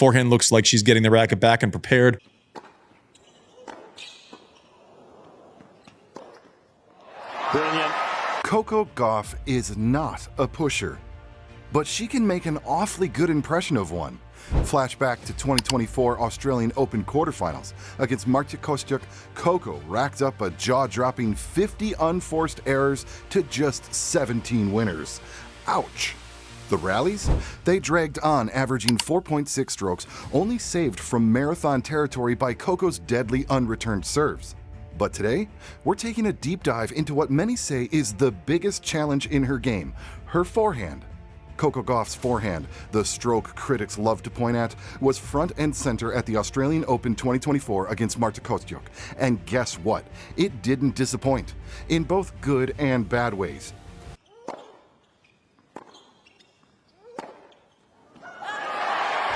Forehand looks like she's getting the racket back and prepared. Brilliant. Coco Gauff is not a pusher, but she can make an awfully good impression of one. Flashback to 2024 Australian Open quarterfinals. Against Marta Kostyuk, Coco racked up a jaw-dropping 50 unforced errors to just 17 winners. Ouch! The rallies? They dragged on, averaging 4.6 strokes, only saved from marathon territory by Coco's deadly unreturned serves. But today, we're taking a deep dive into what many say is the biggest challenge in her game, her forehand. Coco Gauff's forehand, the stroke critics love to point at, was front and center at the Australian Open 2024 against Marta Kostyuk. And guess what? It didn't disappoint, in both good and bad ways.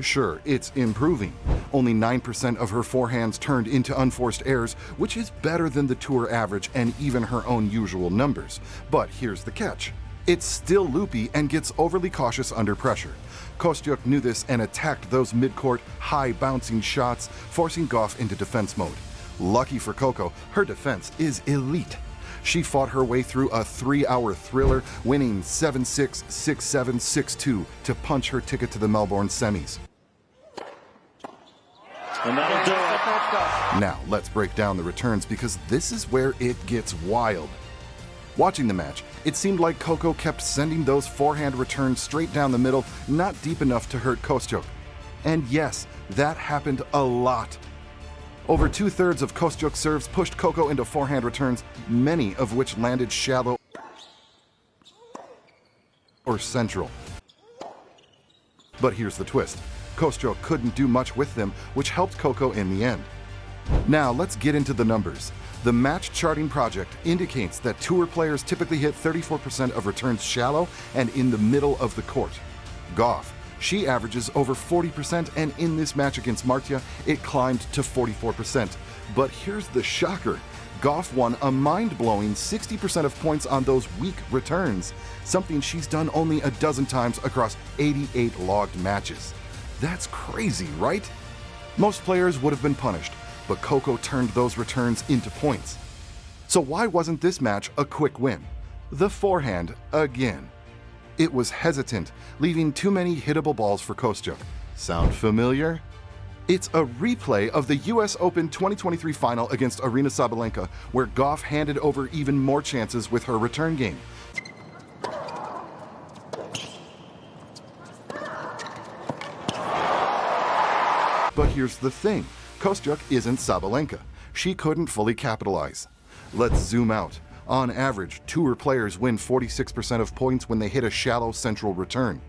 Sure, it's improving. Only 9% of her forehands turned into unforced errors, which is better than the tour average and even her own usual numbers. But here's the catch. It's still loopy and gets overly cautious under pressure. Kostyuk knew this and attacked those mid-court, high-bouncing shots, forcing Gauff into defense mode. Lucky for Coco, her defense is elite. She fought her way through a 3-hour thriller, winning 7-6, 6-7, 6-2 to punch her ticket to the Melbourne semis. And that'll do it. Now, let's break down the returns because this is where it gets wild. Watching the match, it seemed like Coco kept sending those forehand returns straight down the middle, not deep enough to hurt Kostyuk. And yes, that happened a lot. Over 2/3 of Kostyuk's serves pushed Coco into forehand returns, many of which landed shallow or central. But here's the twist. Kostyuk couldn't do much with them, which helped Coco in the end. Now let's get into the numbers. The match charting project indicates that tour players typically hit 34% of returns shallow and in the middle of the court. Gauff, she averages over 40%, and in this match against Marta, it climbed to 44%. But here's the shocker. Gauff won a mind-blowing 60% of points on those weak returns, something she's done only a dozen times across 88 logged matches. That's crazy, right? Most players would have been punished, but Coco turned those returns into points. So why wasn't this match a quick win? The forehand again. It was hesitant, leaving too many hittable balls for Kostyuk. Sound familiar? It's a replay of the US Open 2023 final against Aryna Sabalenka, where Gauff handed over even more chances with her return game. But here's the thing, Kostyuk isn't Sabalenka. She couldn't fully capitalize. Let's zoom out. On average, tour players win 46% of points when they hit a shallow central return.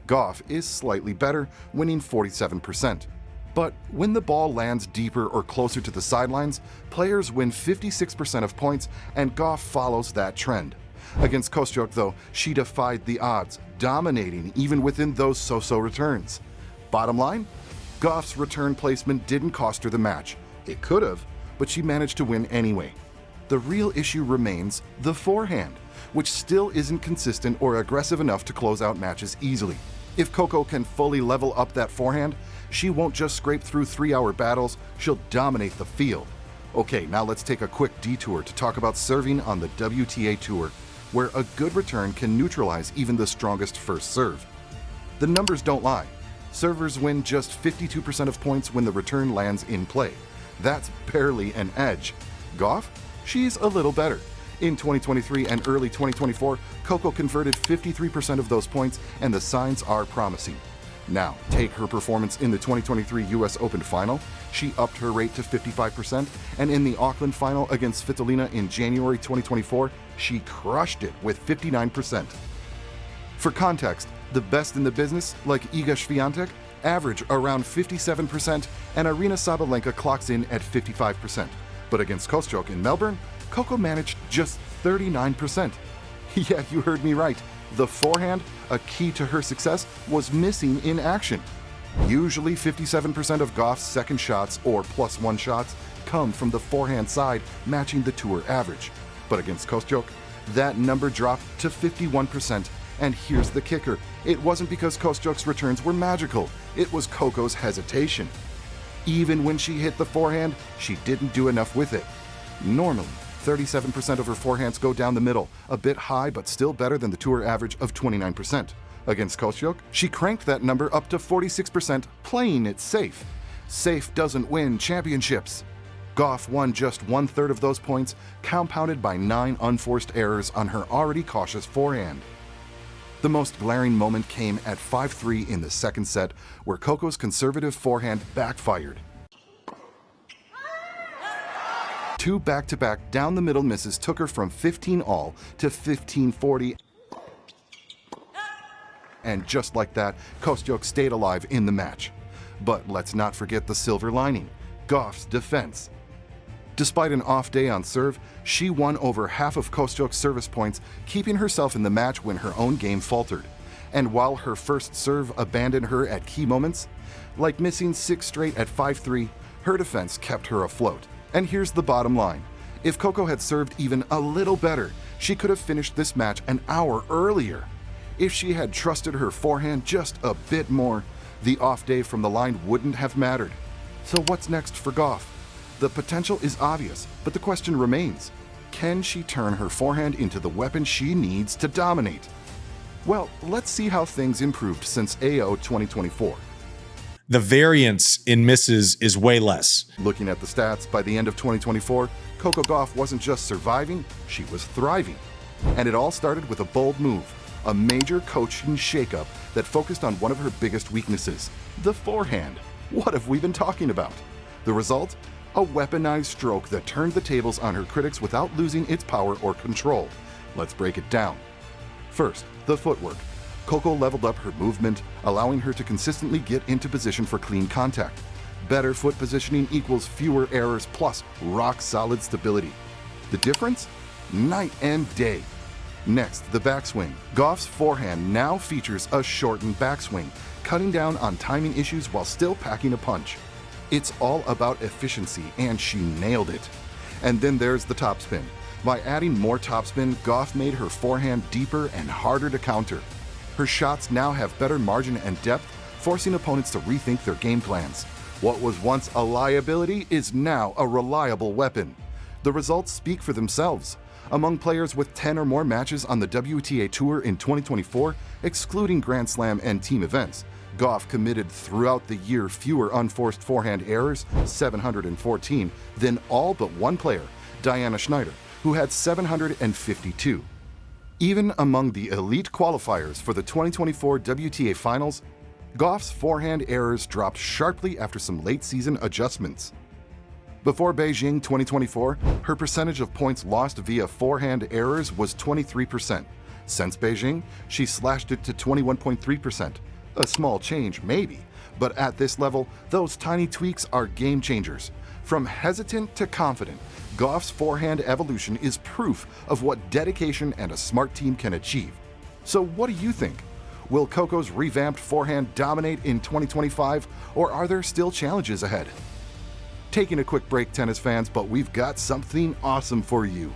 Gauff is slightly better, winning 47%. But when the ball lands deeper or closer to the sidelines, players win 56% of points, and Gauff follows that trend. Against Kostyuk, though, she defied the odds, dominating even within those so-so returns. Bottom line? Gauff's return placement didn't cost her the match. It could have, but she managed to win anyway. The real issue remains the forehand, which still isn't consistent or aggressive enough to close out matches easily. If Coco can fully level up that forehand, she won't just scrape through 3-hour battles, she'll dominate the field. Okay, now let's take a quick detour to talk about serving on the WTA Tour, where a good return can neutralize even the strongest first serve. The numbers don't lie. Servers win just 52% of points when the return lands in play. That's barely an edge. Gauff? She's a little better. In 2023 and early 2024, Coco converted 53% of those points, and the signs are promising. Now, take her performance in the 2023 US Open final. She upped her rate to 55%, and in the Auckland final against Svitolina in January 2024, she crushed it with 59%. For context, the best in the business, like Iga Swiatek, average around 57%, and Aryna Sabalenka clocks in at 55%. But against Kostyuk in Melbourne, Coco managed just 39%. Yeah, you heard me right. The forehand, a key to her success, was missing in action. Usually 57% of Gauff's second shots or +1 shots come from the forehand side, matching the tour average. But against Kostyuk, that number dropped to 51%, And here's the kicker. It wasn't because Kostyuk's returns were magical. It was Coco's hesitation. Even when she hit the forehand, she didn't do enough with it. Normally, 37% of her forehands go down the middle, a bit high but still better than the tour average of 29%. Against Kostyuk, she cranked that number up to 46%, playing it safe. Safe doesn't win championships. Gauff won just 1/3 of those points, compounded by 9 unforced errors on her already cautious forehand. The most glaring moment came at 5-3 in the second set, where Coco's conservative forehand backfired. 2 back-to-back down-the-middle misses took her from 15-all to 15-40. And just like that, Kostyuk stayed alive in the match. But let's not forget the silver lining, Gauff's defense. Despite an off day on serve, she won over half of Kostyuk's service points, keeping herself in the match when her own game faltered. And while her first serve abandoned her at key moments, like missing 6 straight at 5-3, her defense kept her afloat. And here's the bottom line. If Coco had served even a little better, she could have finished this match an hour earlier. If she had trusted her forehand just a bit more, the off day from the line wouldn't have mattered. So what's next for Gauff? The potential is obvious, but the question remains. Can she turn her forehand into the weapon she needs to dominate? Well, let's see how things improved since AO 2024. The variance in misses is way less. Looking at the stats, by the end of 2024, Coco Gauff wasn't just surviving, she was thriving. And it all started with a bold move, a major coaching shakeup that focused on one of her biggest weaknesses, the forehand. What have we been talking about? The result? A weaponized stroke that turned the tables on her critics without losing its power or control. Let's break it down. First, the footwork. Coco leveled up her movement, allowing her to consistently get into position for clean contact. Better foot positioning equals fewer errors plus rock-solid stability. The difference? Night and day. Next, the backswing. Gauff's forehand now features a shortened backswing, cutting down on timing issues while still packing a punch. It's all about efficiency, and she nailed it. And then there's the topspin. By adding more topspin, Gauff made her forehand deeper and harder to counter. Her shots now have better margin and depth, forcing opponents to rethink their game plans. What was once a liability is now a reliable weapon. The results speak for themselves. Among players with 10 or more matches on the WTA Tour in 2024, excluding Grand Slam and team events, Gauff committed throughout the year fewer unforced forehand errors, 714, than all but one player, Diana Schneider, who had 752. Even among the elite qualifiers for the 2024 WTA Finals, Gauff's forehand errors dropped sharply after some late-season adjustments. Before Beijing 2024, her percentage of points lost via forehand errors was 23%. Since Beijing, she slashed it to 21.3%. A small change, maybe, but at this level, those tiny tweaks are game changers. From hesitant to confident, Gauff's forehand evolution is proof of what dedication and a smart team can achieve. So what do you think? Will Coco's revamped forehand dominate in 2025, or are there still challenges ahead? Taking a quick break, tennis fans, but we've got something awesome for you.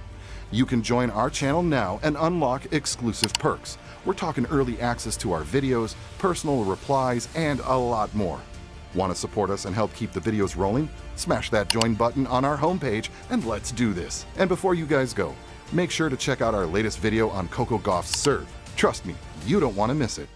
You can join our channel now and unlock exclusive perks. We're talking early access to our videos, personal replies, and a lot more. Want to support us and help keep the videos rolling? Smash that join button on our homepage and let's do this. And before you guys go, make sure to check out our latest video on Coco Gauff's serve. Trust me, you don't want to miss it.